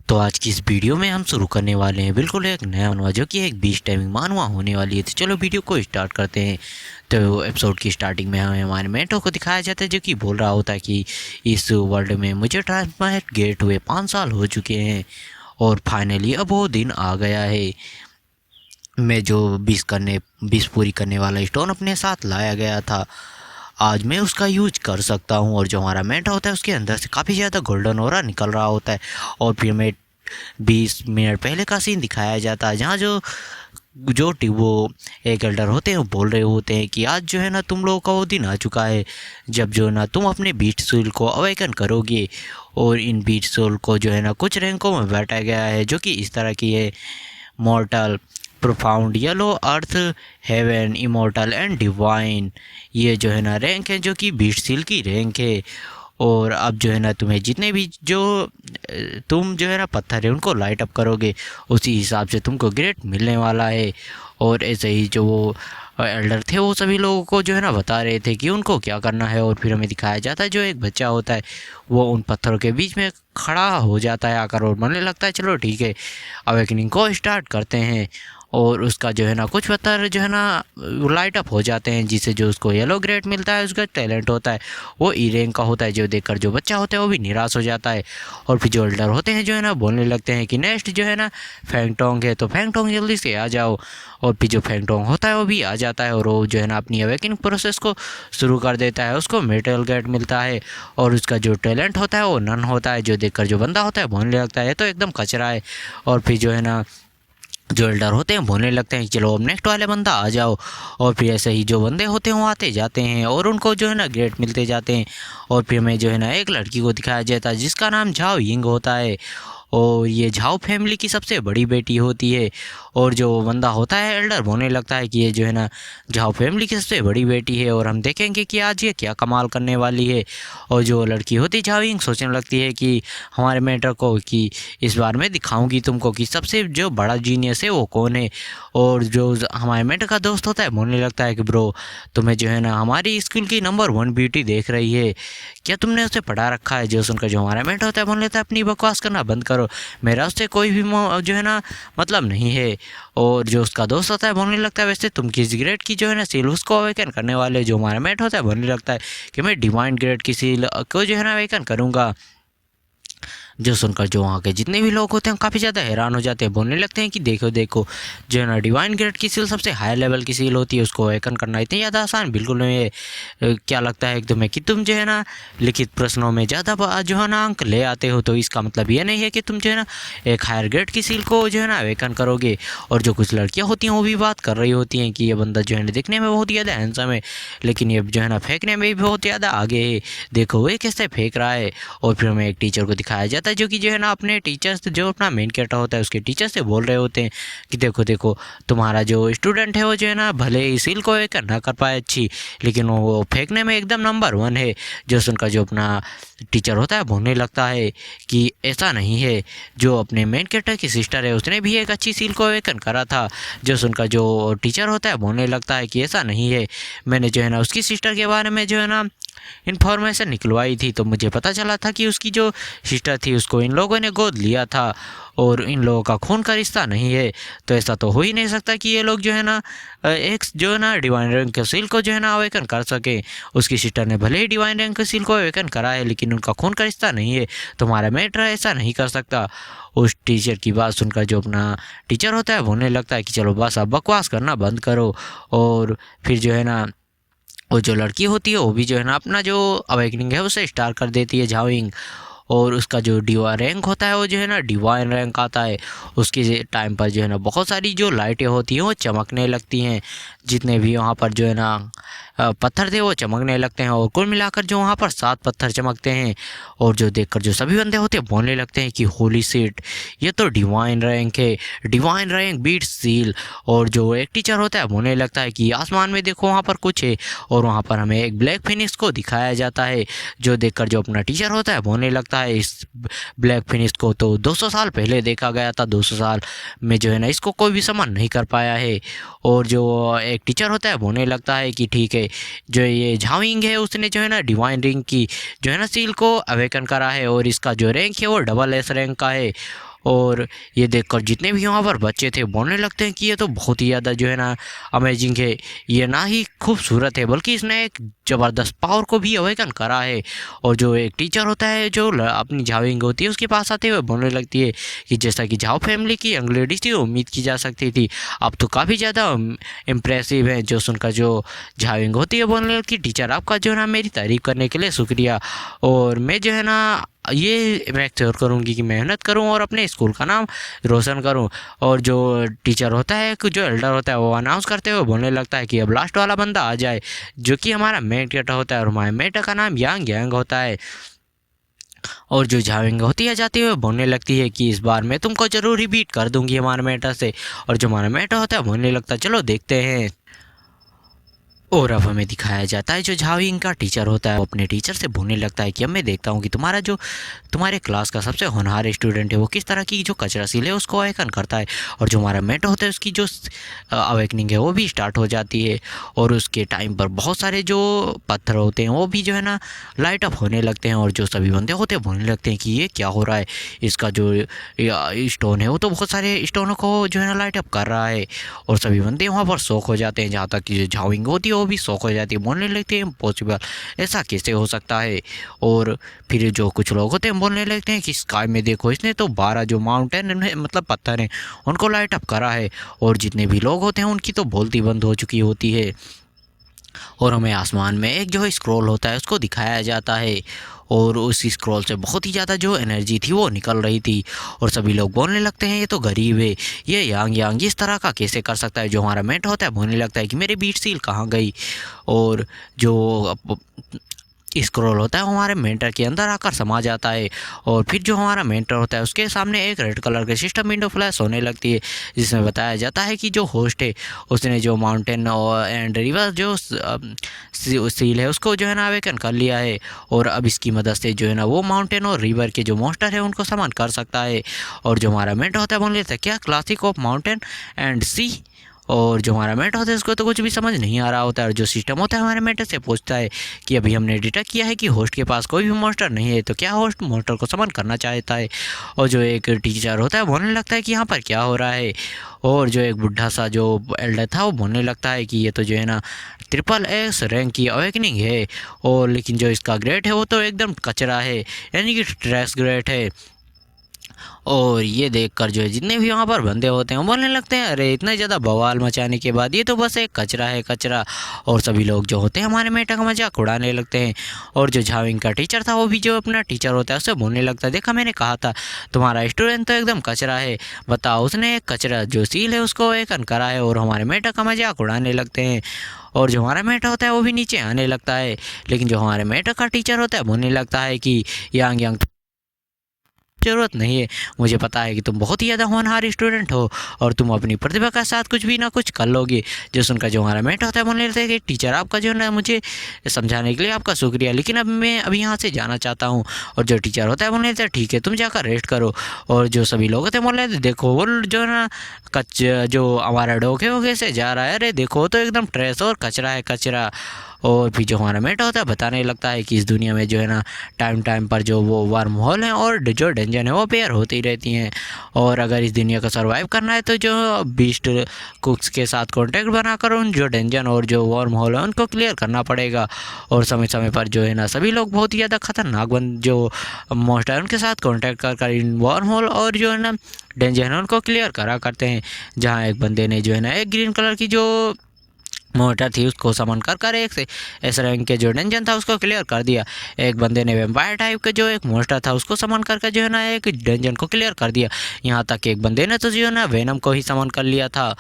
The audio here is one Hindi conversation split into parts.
तो आज की इस वीडियो में हम शुरू करने वाले हैं बिल्कुल एक नया मानवा जो कि एक 20 टाइमिंग मानवा होने वाली है। तो चलो वीडियो को स्टार्ट करते हैं। तो एपिसोड की स्टार्टिंग में हमें हमारे मेंटो को दिखाया जाता है जो कि बोल रहा होता है कि इस वर्ल्ड में मुझे ट्रांसमिट गेट हुए 5 साल हो चुके हैं और फाइनली अब वो दिन आ गया है। मैं जो 20 पूरी करने वाला स्टोन अपने साथ लाया गया था, आज मैं उसका यूज कर सकता हूँ। और जो हमारा मेंटो होता है उसके अंदर से काफ़ी ज़्यादा गोल्डन ऑरा निकल रहा होता है। और फिर मैं 20 मिनट पहले का सीन दिखाया जाता है जहाँ जो जो वो एक एल्डर होते हैं वो बोल रहे होते हैं कि आज जो है ना तुम लोगों का वो दिन आ चुका है जब जो ना तुम अपने बीट सोल को अवेकन करोगे। और इन बीट सोल को जो है ना कुछ रैंकों में बांटा गया है जो कि इस तरह की है: mortal, profound, yellow, earth, heaven, immortal and divine. ये जो है ना रैंक है जो कि बीट सील की रैंक है। और अब जो है ना तुम्हें जितने भी जो तुम जो है ना पत्थर है उनको लाइट अप करोगे उसी हिसाब से तुमको ग्रेड मिलने वाला है। और ऐसे ही जो वो एल्डर थे वो सभी लोगों को जो है ना बता रहे थे कि उनको क्या करना है। और फिर हमें दिखाया जाता है जो एक बच्चा होता है वो उन पत्थरों के बीच में खड़ा हो जाता है आकर और मानने लगता है चलो ठीक है अवेकनिंग को स्टार्ट करते हैं। और उसका जो है ना कुछ पत्थर जो है ना लाइट अप हो जाते हैं जिससे जो उसको येलो ग्रेड मिलता है। उसका टैलेंट होता है वो ई रैंक का होता है जो देखकर जो बच्चा होता है वो भी निराश हो जाता है। और फिर जो एल्डर होते हैं जो है ना बोलने लगते हैं कि नेक्स्ट जो है ना फैंगटोंग है, तो फैंगटोंग जल्दी से आ जाओ। और फिर जो फैंगटोंग होता है वो भी आ जाता है और वो जो है ना अपनी अवेकनिंग प्रोसेस को शुरू कर देता है। उसको मेटल गेट मिलता है और उसका जो टैलेंट होता है वो नन होता है जो देखकर जो बंदा होता है बोलने लगता है तो एकदम कचरा है। और फिर जो है ना जो एल्डर होते हैं बोलने लगते हैं कि चलो अब नेक्स्ट वाले बंदा आ जाओ। और फिर ऐसे ही जो बंदे होते हैं वो आते जाते हैं और उनको जो है ना ग्रेड मिलते जाते हैं। और फिर हमें जो है ना एक लड़की को दिखाया जाता है जिसका नाम झाओ यिंग होता है और ये झाओ फैमिली की सबसे बड़ी बेटी होती है। और जो बंदा होता है एल्डर बोलने लगता है कि ये जो है ना झाओ फैमिली की सबसे बड़ी बेटी है और हम देखेंगे कि आज ये क्या कमाल करने वाली है। और जो लड़की होती है झाओ यिंग सोचने लगती है कि हमारे मेंटर को कि इस बार मैं दिखाऊंगी तुमको कि सबसे जो बड़ा जीनियस है वो कौन है। और जो हमारे मेंटर का दोस्त होता है बोलने लगता है कि ब्रो तुम्हें जो है ना हमारी स्कूल की नंबर 1 ब्यूटी देख रही है, क्या तुमने उसे पढ़ा रखा है? जो सुनकर जो हमारा मेंटर होता है बोलने लगता है अपनी बकवास करना बंद करो, मेरा उससे कोई भी जो है ना मतलब नहीं है। और जो उसका दोस्त होता है बोलने लगता है वैसे तुम किस ग्रेड की जो है ना सील उसको अवेकन करने वाले? जो हमारा मेट होता है बोलने लगता है कि मैं डिवाइन ग्रेड की सील को जो है ना अवेकन करूँगा। जो सुनकर जो वहाँ के जितने भी लोग होते हैं काफ़ी ज़्यादा हैरान हो जाते हैं, बोलने लगते हैं कि देखो देखो जो है ना डिवाइन ग्रेड की सील सबसे हाई लेवल की सील होती है, उसको अवेकन करना इतनी ज़्यादा आसान बिल्कुल नहीं है। क्या लगता है तुम्हें कि तुम जो है ना लिखित प्रश्नों में ज़्यादा जो है ना अंक ले आते हो, तो इसका मतलब ये नहीं है कि तुम जो है ना एक हायर ग्रेड की सील को जो है ना अवेकन करोगे। और जो कुछ लड़कियाँ होती हैं वो भी बात कर रही होती हैं कि ये बंदा जो है ना दिखने में बहुत ज़्यादा हैंडसम है लेकिन ये जो है ना फेंकने में भी बहुत ज़्यादा आगे है, देखो वो कैसे फेंक रहा है। और फिर हमें एक टीचर को दिखाया जाता है जो कि जो है ना अपने टीचर्स जो अपना मेन कैरेक्टर होता है उसके टीचर से बोल रहे होते हैं कि देखो देखो तुम्हारा जो स्टूडेंट है वो जो है ना भले ही सील को एक ना कर पाए अच्छी, लेकिन वो फेंकने में एकदम नंबर 1 है। जो सुनकर जो अपना टीचर होता है बोलने लगता है कि ऐसा नहीं है, जो अपने मेन कैरेक्टर की सिस्टर है उसने भी एक अच्छी सील को अवेकन करा था। जो सुनकर जो टीचर होता है बोलने लगता है कि ऐसा नहीं है, मैंने जो है ना उसकी सिस्टर के बारे में जो है ना इन्फॉर्मेशन निकलवाई थी तो मुझे पता चला था कि उसकी जो सिस्टर थी उसको इन लोगों ने गोद लिया था और इन लोगों का खून का रिश्ता नहीं है। तो ऐसा तो हो ही नहीं सकता कि ये लोग जो है ना एक जो है ना डिवाइन रैंक के सील को जो है ना अवेकन कर सके। उसकी सिस्टर ने भले ही डिवाइन रैंक के सील को अवेकन करा है लेकिन उनका खून का रिश्ता नहीं है, तुम्हारा मेटर ऐसा नहीं कर सकता। उस टीचर की बात सुनकर जो अपना टीचर होता है बोलने लगता है कि चलो बस अब बकवास करना बंद करो। और फिर जो है ना वो जो लड़की होती है वो भी जो है ना अपना जो अवेकनिंग है उसे स्टार्ट कर देती है झाओइंग। और उसका जो डिवाइन रैंक होता है वो जो है ना डिवाइन रैंक आता है। उसके टाइम पर जो है ना बहुत सारी जो लाइटें होती हैं वो चमकने लगती हैं, जितने भी वहाँ पर जो है ना पत्थर थे वो चमकने लगते हैं और कुल मिलाकर जो वहाँ पर 7 पत्थर चमकते हैं। और जो देखकर जो सभी बंदे होते हैं बोलने लगते हैं कि होली सीट, ये तो डिवाइन रैंक है, डिवाइन रैंक बीट सील। और जो एक टीचर होता है बोलने लगता है कि आसमान में देखो वहाँ पर कुछ है और वहाँ पर हमें एक ब्लैक फिनिश को दिखाया जाता है। जो देखकर जो अपना टीचर होता है बोलने लगता है इस ब्लैक फिनिश को तो 200 साल पहले देखा गया था, 200 साल में जो है ना इसको कोई भी समन नहीं कर पाया है। और जो एक टीचर होता है बोलने लगता है कि ठीक है, जो ये झाओइंग है उसने जो है ना डिवाइन रिंग की जो है ना सील को अवेकन करा है और इसका जो रैंक है वो डबल एस रैंक का है। और ये देखकर जितने भी वहाँ पर बच्चे थे बोलने लगते हैं कि ये तो बहुत ही ज़्यादा जो है ना अमेजिंग है, ये ना ही खूबसूरत है बल्कि इसने एक ज़बरदस्त पावर को भी अवेकन करा है। और जो एक टीचर होता है जो अपनी झाविंग होती है उसके पास आते हुए बोलने लगती है कि जैसा कि झाओ फैमिली की यंग लेडीज थी उम्मीद की जा सकती थी, अब तो काफ़ी ज़्यादा इम्प्रेसिव है। जो सुनकर जो झाविंग होती है बोलने लगती, टीचर आपका जो है ना मेरी तारीफ़ करने के लिए शुक्रिया, और मैं जो है ना ये मैं श्योर करूँगी कि मेहनत करूँ और अपने स्कूल का नाम रोशन करूँ। और जो टीचर होता है जो एल्डर होता है वो अनाउंस करते हुए बोलने लगता है कि अब लास्ट वाला बंदा आ जाए, जो कि हमारा मेट गेटा होता है और हमारे मेट का नाम यांग यांग होता है। और जो झाविंग होती है जाती है बोलने लगती है कि इस बार मैं तुमको ज़रूर ही बीट कर दूंगी हमारे मेटा से। और जो हमारा मेटा होता है बोलने लगता है चलो देखते हैं। और अब हमें दिखाया जाता है जो झाविंग का टीचर होता है वो अपने टीचर से बोलने लगता है कि अब मैं देखता हूँ कि तुम्हारे क्लास का सबसे होनहार स्टूडेंट है वो किस तरह की जो कचरासील है उसको अवेकन करता है। और जो हमारा मेट होता है उसकी जो अवेकनिंग है वो भी स्टार्ट हो जाती है, और उसके टाइम पर बहुत सारे जो पत्थर होते हैं वो भी जो है ना लाइट अप होने लगते हैं। और जो सभी बंदे होते हैं बोलने लगते हैं कि ये क्या हो रहा है, इसका जो स्टोन है वो तो बहुत सारे स्टोनों को जो है ना लाइट अप कर रहा है। और सभी बंदे वहाँ पर शौक हो जाते हैं, जहाँ तक कि जो झाविंग होती है वो भी शौक हो जाती है, बोलने लगते हैं इम्पॉसिबल, ऐसा कैसे हो सकता है। और फिर जो कुछ लोग होते हैं बोलने लगते हैं कि स्काई में देखो इसने तो 12 जो माउंटेन मतलब पत्थर हैं उनको लाइट अप करा है। और जितने भी लोग होते हैं उनकी तो बोलती बंद हो चुकी होती है। और हमें आसमान में एक जो स्क्रॉल होता है उसको दिखाया जाता है, और उस स्क्रॉल से बहुत ही ज़्यादा जो एनर्जी थी वो निकल रही थी। और सभी लोग बोलने लगते हैं ये तो गरीब है, ये यांग यांग इस तरह का कैसे कर सकता है। जो हमारा मेट होता है बोलने लगता है कि मेरी बीट सील कहाँ गई। और जो स्क्रॉल होता है वो हमारे मेंटर के अंदर आकर समा जाता है। और फिर जो हमारा मेंटर होता है उसके सामने एक रेड कलर के सिस्टम विंडो फ्लैश होने लगती है, जिसमें बताया जाता है कि जो होस्ट है उसने जो माउंटेन एंड रिवर जो सील है उसको जो है ना अवेकन कर लिया है। और अब इसकी मदद से जो है ना वो माउंटेन और रिवर के जो मॉन्स्टर है उनको समन कर सकता है। और जो हमारा मेंटर होता है बोल लेता है क्या क्लासिक ऑफ माउंटेन एंड सी। और जो हमारा मेट होता है उसको तो कुछ भी समझ नहीं आ रहा होता है। और जो सिस्टम होता है हमारे मेटर से पूछता है कि अभी हमने डिटेक्ट किया है कि होस्ट के पास कोई भी मॉन्स्टर नहीं है, तो क्या होस्ट मॉन्स्टर को समन करना चाहता है। और जो एक टीचर होता है बोलने लगता है कि यहाँ पर क्या हो रहा है। और जो एक बुढ़ा सा जो एल्डर था वो बोलने लगता है कि ये तो जो है ना SSS रैंक की अवेकनिंग है, और लेकिन जो इसका ग्रेड है वो तो एकदम कचरा है, यानी कि ट्रैश ग्रेड है। और ये देखकर जो है जितने भी वहाँ पर बंदे होते हैं वो बोलने लगते हैं अरे इतना ज़्यादा बवाल मचाने के बाद ये तो बस एक कचरा है कचरा। और सभी लोग जो होते हैं हमारे मेटा का मजाक उड़ाने लगते हैं। और जो झाविंग का टीचर था वो भी जो अपना टीचर होता है उससे बोलने लगता है देखा मैंने कहा था तुम्हारा स्टूडेंट तो एकदम कचरा है, बताओ उसने एक कचरा जो सील है उसको एक करा है। और हमारे मेटा का मजाक उड़ाने लगते हैं। और जो हमारा मेटा होता है वो भी नीचे आने लगता है, लेकिन जो हमारे मेटा का टीचर होता है बोलने लगता है कि यांग यांग ज़रूरत नहीं है, मुझे पता है कि तुम बहुत ही ज़्यादा होनहार स्टूडेंट हो और तुम अपनी प्रतिभा के साथ कुछ भी ना कुछ कर लोगे। जो सुनकर जो हमारा मेट होता है बोलने लगता है कि टीचर आपका जो है ना मुझे समझाने के लिए आपका शुक्रिया, लेकिन अब मैं अभी यहाँ से जाना चाहता हूँ। और जो टीचर होता है बोलने लगता है ठीक है तुम जाकर रेस्ट करो। और जो सभी लोग होते हैं बोल रहे थे देखो वो जो है ना जो हमारा डोके वोके से जा रहा है, अरे देखो तो एकदम ट्रेस और कचरा है कचरा। और फिर जो हमारा मेटा होता है बताने लगता है कि इस दुनिया में जो है ना टाइम टाइम पर जो वो वर्म होल हैं और जो डेंजन है वो पेयर होती रहती हैं। और अगर इस दुनिया को सर्वाइव करना है तो जो बीस्ट कुक्स के साथ कांटेक्ट बनाकर उन जो डेंजन और जो वर्म होल है उनको क्लियर करना पड़ेगा। और समय समय पर जो है ना सभी लोग बहुत ही ज़्यादा खतरनाक जो मॉन्स्टर है उनके साथ कांटेक्ट कर इन वर्म होल और जो है ना डेंजन है उनको क्लियर करा करते हैं। जहाँ एक बंदे ने जो है ना एक ग्रीन कलर की जो मोटर थी उसको समन कर एक से इस रैंक के जो डेंजन था उसको क्लियर कर दिया। एक बंदे ने वेम्पायर टाइप के जो एक मोस्टर था उसको समन करके जो है ना एक डेंजन को क्लियर कर दिया। यहाँ तक एक बंदे ने तो जो है ना वेनम को ही समन कर लिया था।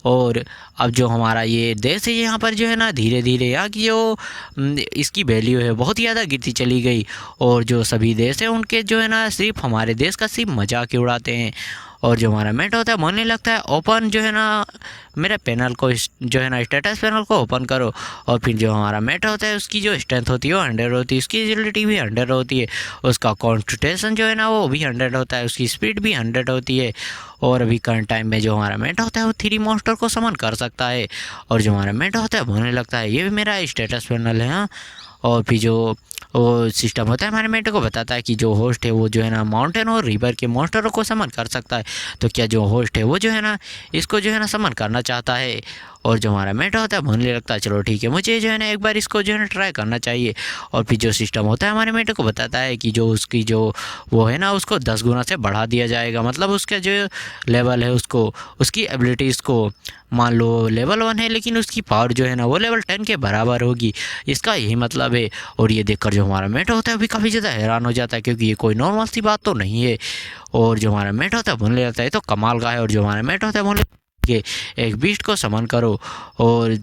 और अब जो हमारा ये देश है यहाँ पर जो है ना धीरे धीरे यहाँ की जो इसकी वैल्यू है बहुत ही ज़्यादा गिरती चली गई। और जो सभी देश हैं उनके जो है ना सिर्फ हमारे देश का सिर्फ मजाक ही उड़ाते हैं। और जो हमारा मेट होता है बोलने लगता है ओपन जो है ना मेरे पैनल को जो है ना स्टेटस पैनल को ओपन करो। और फिर जो हमारा मेट होता है उसकी जो स्ट्रेंथ होती है वो 100 होती है, उसकी एजिलिटी भी 100 होती है, उसका कॉन्स्टिट्यूशन जो है ना वो भी 100 होता है, उसकी स्पीड भी 100 होती है। और अभी करंट टाइम में जो हमारा मेट होता है वो 3 मॉन्स्टर को समन कर सकता है। और जो हमारा मेट होता है बोलने लगता है ये भी मेरा स्टेटस पैनल है। हाँ और फिर जो वो सिस्टम होता है हमारे मेटो को बताता है कि जो होस्ट है वो जो है ना माउंटेन और रिवर के मॉन्स्टरों को समन कर सकता है। तो क्या जो होस्ट है वो जो है ना इसको जो है ना समन करना चाहता है। और जो हमारा मेटा होता है बोलने लगता है चलो ठीक है, मुझे जो है ना एक बार इसको जो है ना ट्राई करना चाहिए। और फिर जो सिस्टम होता है हमारे मेटे को बताता है कि जो उसकी जो वो है ना उसको 10 गुना से बढ़ा दिया जाएगा। मतलब उसका जो लेवल है उसको उसकी एबिलिटीज़ को मान लो लेवल 1 है, लेकिन उसकी पावर जो है ना वो लेवल 10 के बराबर होगी, इसका यही मतलब है। और ये देखकर जो हमारा मेट होता है अभी काफ़ी ज़्यादा हैरान हो जाता है, क्योंकि ये कोई नॉर्मल सी बात तो नहीं है। और जो हमारा मेट होता है बोलने लगता है तो कमाल का है। और जो हमारा मेट होता है बोलने कि एक बीस्ट को समन करो। और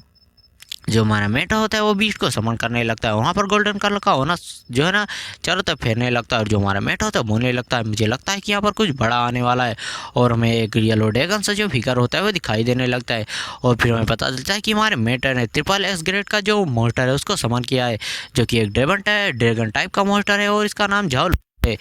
जो हमारा मेटा होता है वो बीस्ट को समन करने लगता है। वहाँ पर गोल्डन कलर का होना जो है ना चारों तरफ फेरने लगता है। और जो हमारा मेटा होता है बोलने लगता है मुझे लगता है कि यहाँ पर कुछ बड़ा आने वाला है। और हमें एक येलो ड्रैगन सा जो फिगर होता है वो दिखाई देने लगता है। और फिर हमें पता चलता है कि हमारे मेटर ने ट्रिपल एक्स ग्रेड का जो मॉन्स्टर है उसको समन किया है, जो कि एक ड्रैगन टाइप का मॉन्स्टर है और इसका नाम झाओल है।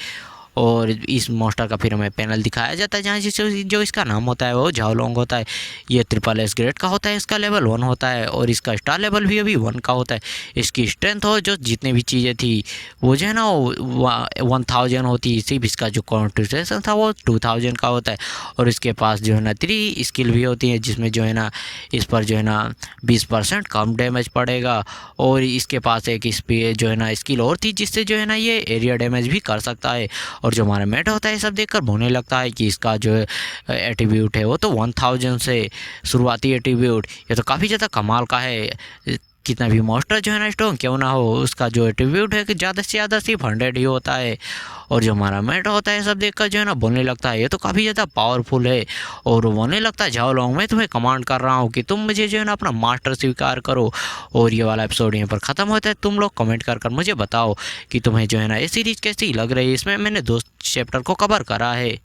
और इस मॉन्स्टर का फिर हमें पैनल दिखाया जाता है, जहाँ जिससे जो इसका नाम होता है वो झाओलोंग होता है। ये ट्रिपल एस ग्रेड का होता है, इसका लेवल 1 होता है और इसका स्टार लेवल भी अभी 1 का होता है। इसकी स्ट्रेंथ हो जो जितनी भी चीज़ें थी वो जो है ना 1000 होती, सिर्फ इसका जो कॉन्स्टिट्यूशन था वो 2000 का होता है। और इसके पास जो है ना 3 स्किल भी होती है, जिसमें जो है ना इस पर जो है ना 20% कम डैमेज पड़ेगा। और इसके पास एक स्पीड जो है ना स्किल और थी, जिससे जो है ना ये एरिया डैमेज भी कर सकता है। और जो हमारा मेट होता है सब देखकर होने लगता है कि इसका जो एट्रीब्यूट है वो तो 1000 से शुरुआती एट्रीब्यूट, ये तो काफ़ी ज़्यादा कमाल का है। कितना भी मॉन्स्टर जो है ना स्ट्रॉन्ग क्यों ना हो, उसका जो एट्रीब्यूट है कि ज़्यादा से ज़्यादा सिर्फ 100 ही होता है। और जो हमारा मेट होता है सब देखकर जो है ना बोलने लगता है ये तो काफ़ी ज़्यादा पावरफुल है। और वो बोलने लगता है जाओ लोग, मैं तुम्हें कमांड कर रहा हूँ कि तुम मुझे जो है ना अपना मास्टर स्वीकार करो। और ये वाला एपिसोड यहाँ पर ख़त्म होता है। तुम लोग कमेंट कर मुझे बताओ कि तुम्हें जो है ना ये सीरीज़ कैसी लग रही है। इसमें मैंने 2 चैप्टर को कवर करा है।